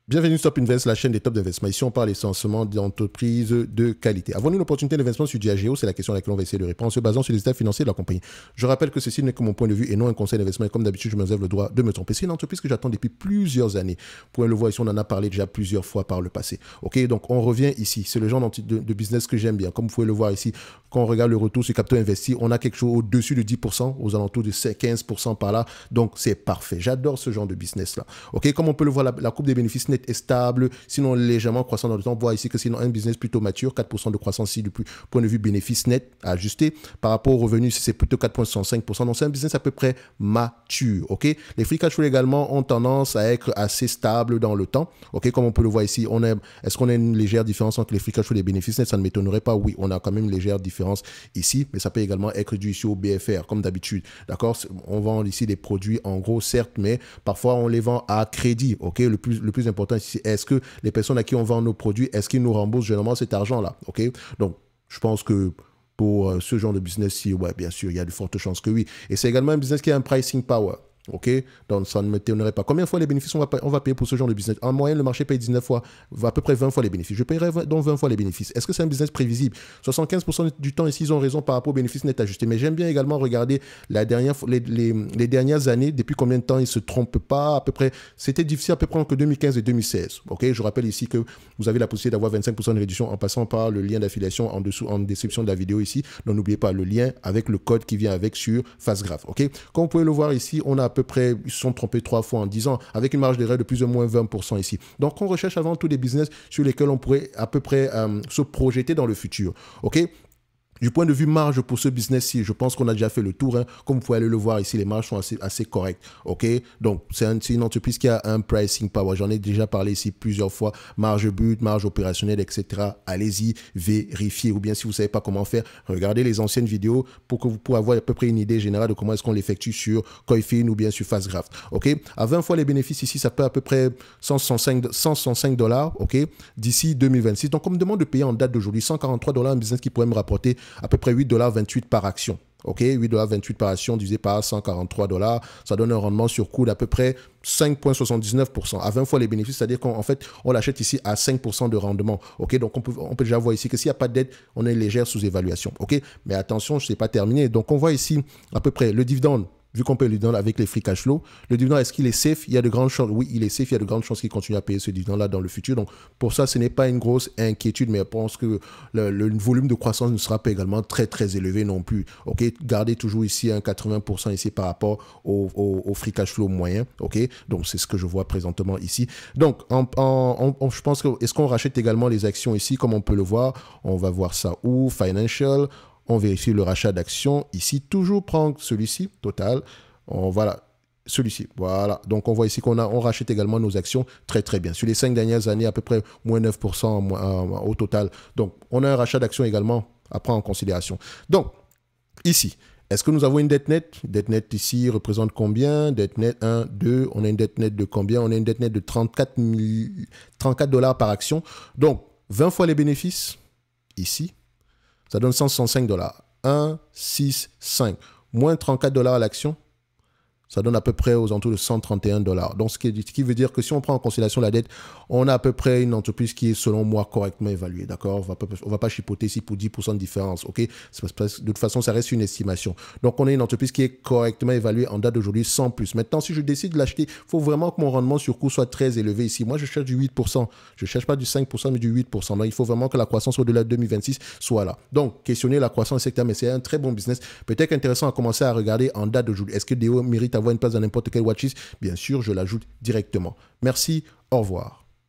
Bienvenue sur Top Invest, la chaîne des top d'investissement. Ici, on parle essentiellement d'entreprises de qualité. Avons-nous une opportunité d'investissement sur Diageo? C'est la question à laquelle on va essayer de répondre en se basant sur les états financiers de la compagnie. Je rappelle que ceci n'est que mon point de vue et non un conseil d'investissement. Et comme d'habitude, je me réserve le droit de me tromper. C'est une entreprise que j'attends depuis plusieurs années. Vous pouvez le voir ici, on en a parlé déjà plusieurs fois par le passé. Ok, donc on revient ici. C'est le genre de business que j'aime bien. Comme vous pouvez le voir ici, quand on regarde le retour sur capital investi, on a quelque chose au-dessus de 10%, aux alentours de 15% par là. Donc c'est parfait. J'adore ce genre de business-là. Ok, comme on peut le voir, la courbe des bénéfices nets est stable, sinon légèrement croissant dans le temps. On voit ici que c'est un business plutôt mature, 4% de croissance ici du point de vue bénéfice net à ajuster. Par rapport aux revenus, c'est plutôt 4,65%. Donc c'est un business à peu près mature. Ok, les free cash flow également ont tendance à être assez stables dans le temps. Ok, comme on peut le voir ici, est-ce qu'on a une légère différence entre les free cash flow et les bénéfices nets? Ça ne m'étonnerait pas. Oui, on a quand même une légère différence ici, mais ça peut également être dû ici au BFR, comme d'habitude. D'accord, on vend ici des produits en gros, certes, mais parfois on les vend à crédit. Ok, le plus important ici, est-ce que les personnes à qui on vend nos produits, est-ce qu'ils nous remboursent généralement cet argent-là? Ok, donc je pense que pour ce genre de business-ci, ouais, bien sûr, il y a de fortes chances que oui. Et c'est également un business qui a un pricing power. Ok, donc ça ne m'étonnerait pas. Combien de fois les bénéfices on va payer pour ce genre de business? En moyenne, le marché paye 19 fois, à peu près 20 fois les bénéfices. Je paierai donc 20 fois les bénéfices. Est-ce que c'est un business prévisible? 75% du temps, ici, ils ont raison par rapport aux bénéfices nets ajustés. Mais j'aime bien également regarder les dernières années, depuis combien de temps ils ne se trompent pas. À peu près, c'était difficile à peu près entre 2015 et 2016. Ok, je rappelle ici que vous avez la possibilité d'avoir 25% de réduction en passant par le lien d'affiliation en dessous, en description de la vidéo ici. Donc n'oubliez pas le lien avec le code qui vient avec sur FastGraph. Ok, comme vous pouvez le voir ici, on a à peu près, ils se sont trompés 3 fois en 10 ans, avec une marge d'erreur de plus ou moins 20% ici. Donc, on recherche avant tout des business sur lesquels on pourrait à peu près se projeter dans le futur. OK? Du point de vue marge pour ce business-ci, je pense qu'on a déjà fait le tour. Hein. Comme vous pouvez aller le voir ici, les marges sont assez correctes. OK? Donc, c'est une entreprise qui a un pricing power. J'en ai déjà parlé ici plusieurs fois. Marge brute, marge opérationnelle, etc. Allez-y, vérifiez. Ou bien, si vous ne savez pas comment faire, regardez les anciennes vidéos pour que vous puissiez avoir à peu près une idée générale de comment est-ce qu'on l'effectue sur Coifin ou bien sur FastGraph. OK? À 20 fois les bénéfices ici, ça peut à peu près 165 $. OK? D'ici 2026. Donc, on me demande de payer en date d'aujourd'hui 143 $, un business qui pourrait me rapporter à peu près 8,28 $ par action. OK, 8,28 $ par action divisé par 143 $, ça donne un rendement sur coût d'à peu près 5,79%. À 20 fois les bénéfices, c'est-à-dire qu'en fait, on l'achète ici à 5% de rendement. OK, donc on peut déjà voir ici que s'il n'y a pas d'aide, on a une légère sous-évaluation. OK, mais attention, je ne sais pas terminé. Donc, on voit ici à peu près le dividende. Vu qu'on paye le dividende avec les free cash flow, le dividende, est-ce qu'il est safe? Il y a de grandes chances, oui, il est safe, il y a de grandes chances qu'il continue à payer ce dividende-là dans le futur. Donc, pour ça, ce n'est pas une grosse inquiétude, mais je pense que le volume de croissance ne sera pas également très, très élevé non plus. OK, gardez toujours ici un 80% ici par rapport au free cash flow moyen. OK, donc c'est ce que je vois présentement ici. Donc, je pense que, est-ce qu'on rachète également les actions ici, comme on peut le voir? On va voir ça où? Financial. On vérifie le rachat d'actions. Ici, toujours prendre celui-ci, total. Voilà, celui-ci. Voilà. Donc, on voit ici on rachète également nos actions très, très bien. Sur les 5 dernières années, à peu près moins 9% au total. Donc, on a un rachat d'actions également à prendre en considération. Donc, ici, est-ce que nous avons une dette nette? Dette nette ici représente combien? Dette nette 1, 2. On a une dette nette de combien? On a une dette nette de 34 $ par action. Donc, 20 fois les bénéfices ici. Ça donne 165 $. 1, 6, 5. Moins 34 $ à l'action, ça donne à peu près aux alentours de 131 $. Donc, ce qui veut dire que si on prend en considération la dette, on a à peu près une entreprise qui est, selon moi, correctement évaluée. D'accord? On ne va pas chipoter ici pour 10% de différence. OK? De toute façon, ça reste une estimation. Donc, on a une entreprise qui est correctement évaluée en date d'aujourd'hui, sans plus. Maintenant, si je décide de l'acheter, il faut vraiment que mon rendement sur coût soit très élevé ici. Moi, je cherche du 8%. Je ne cherche pas du 5%, mais du 8%. Donc, il faut vraiment que la croissance au-delà de 2026 soit là. Donc, questionner la croissance secteur, mais c'est un très bon business. Peut-être intéressant à commencer à regarder en date d'aujourd'hui. Est-ce que DO mérite avoir une place dans n'importe quel watchlist? Bien sûr, je l'ajoute directement. Merci, au revoir.